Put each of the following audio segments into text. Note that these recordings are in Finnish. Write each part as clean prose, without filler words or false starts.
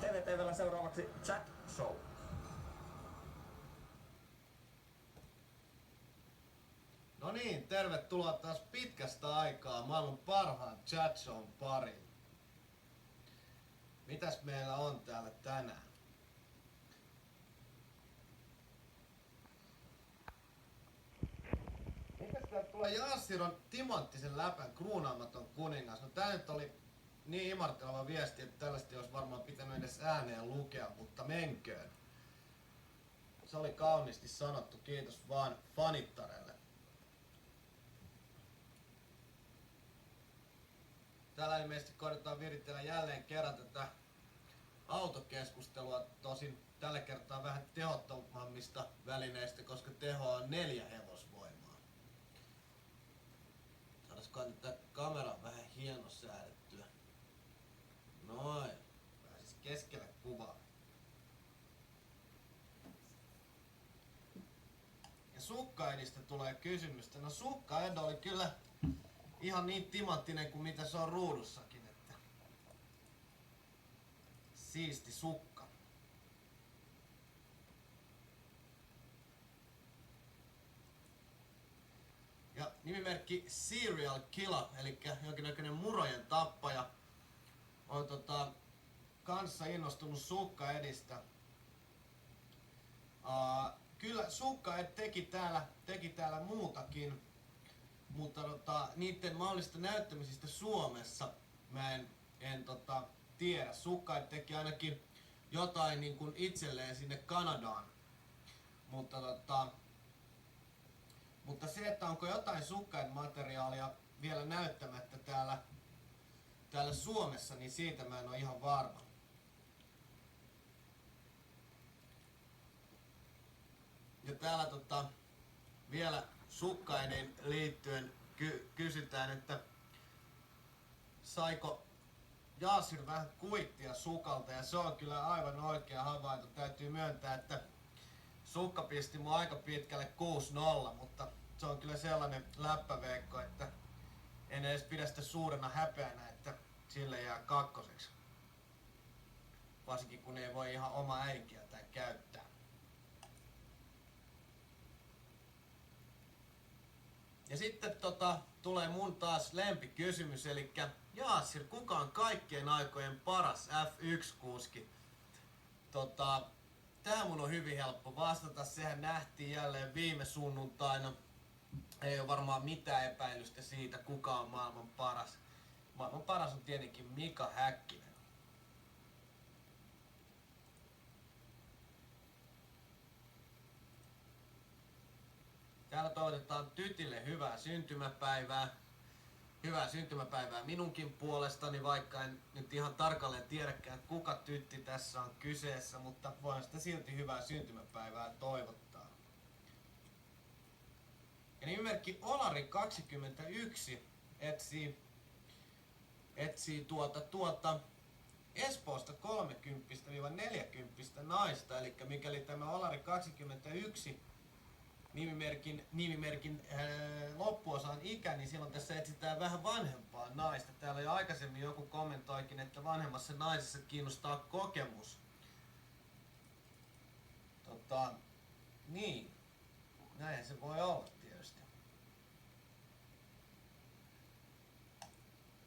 TVTV:llä seuraavaksi Chat Show. No niin, tervetuloa taas pitkästä aikaa maailman parhaan chat shown pariin. Mitäs meillä on täällä tänään? Mitäs täältä tulee? Jassir on timanttisen läpän kruunaamaton kuningas. No tää nyt oli niin imarteleva viesti, että tällaista olisi varmaan pitänyt edes ääneen lukea, mutta menköön. Se oli kauniisti sanottu, kiitos vaan fanittarelle. Täällä ilmeisesti koitetaan viritellä jälleen kerran tätä autokeskustelua, tosin tällä kertaa vähän tehottomammista välineistä, koska teho on 4 hevosvoimaa. Saadaanko tätä kameraa vähän hienosäädettyä? Noin, pääsis keskelle kuvaa. Ja sukkaedistä tulee kysymystä. No sukkaed oli kyllä ihan niin timanttinen kuin mitä se on ruudussakin, että siisti sukka. Ja nimimerkki Serial Killer, eli jonkinnäköinen murojen tappaja, on kanssa innostunut sukkaedistä. Kyllä sukkaed teki täällä muutakin, mutta niiden mahdollista näyttämisistä Suomessa mä en tiedä. Sukkaed teki ainakin jotain niin kuin itselleen sinne Kanadaan. Mutta se, että onko jotain Sukkaed-materiaalia vielä näyttämättä täällä Suomessa, niin siitä mä en ole ihan varma. Ja täällä vielä Sukkaediin liittyen kysytään, että saiko Jassir vähän kuittia Sukalta, ja se on kyllä aivan oikea havainto. Täytyy myöntää, että Sukka pisti mua aika pitkälle 6-0, mutta se on kyllä sellainen läppäveikko, että en edes pidä sitä suurena häpeänä, että sille jää kakkoseksi. Varsinkin kun ei voi ihan oma äikiätään käyttää. Ja sitten tulee mun taas lempikysymys, eli Jassir, kuka on kaikkien aikojen paras F1-kuski? Tää mun on hyvin helppo vastata, sehän nähtiin jälleen viime sunnuntaina. Ei ole varmaan mitään epäilystä siitä, kuka on maailman paras. Maailman paras on tietenkin Mika Häkkinen. Täällä toivotetaan tytille hyvää syntymäpäivää. Hyvää syntymäpäivää minunkin puolestani, vaikka en nyt ihan tarkalleen tiedäkään, kuka tytti tässä on kyseessä, mutta voin sitä silti hyvää syntymäpäivää toivottaa. Ja nimimerkki Olari21 etsii Espoosta 30-40 naista, eli mikäli tämä Olari21 nimimerkin loppuosan ikä, niin silloin tässä etsitään vähän vanhempaa naista. Täällä jo aikaisemmin joku kommentoikin, että vanhemmassa naisessa kiinnostaa kokemus. Niin, näin se voi olla tietysti.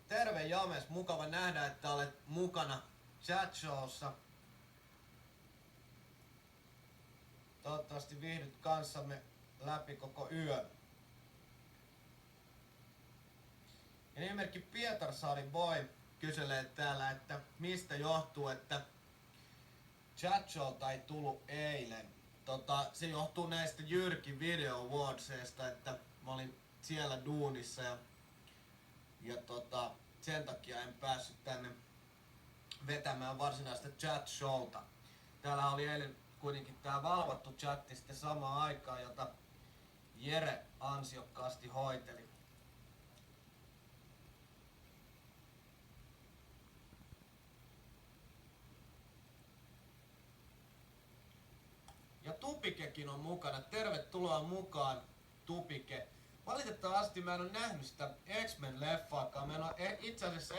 Terve James, mukava nähdä, että olet mukana chat showssa. Toivottavasti viihdyt kanssamme läpi koko yön. Ja nimimerkki Pietarsaari Boy kyselee täällä, että mistä johtuu, että chat showta ei tullut eilen. Se johtuu näistä Jyrki Video Awardsista, että mä olin siellä duunissa ja sen takia en päässyt tänne vetämään varsinaista chat showta. Täällä oli eilen kuitenkin tää valvottu chatti sitten samaan aikaan, jota Jere ansiokkaasti hoiteli. Ja Tupikekin on mukana. Tervetuloa mukaan tupike. Valitettavasti mä en ole nähnyt sitä X-Men-leffaakaan. Mä en ole itse asiassa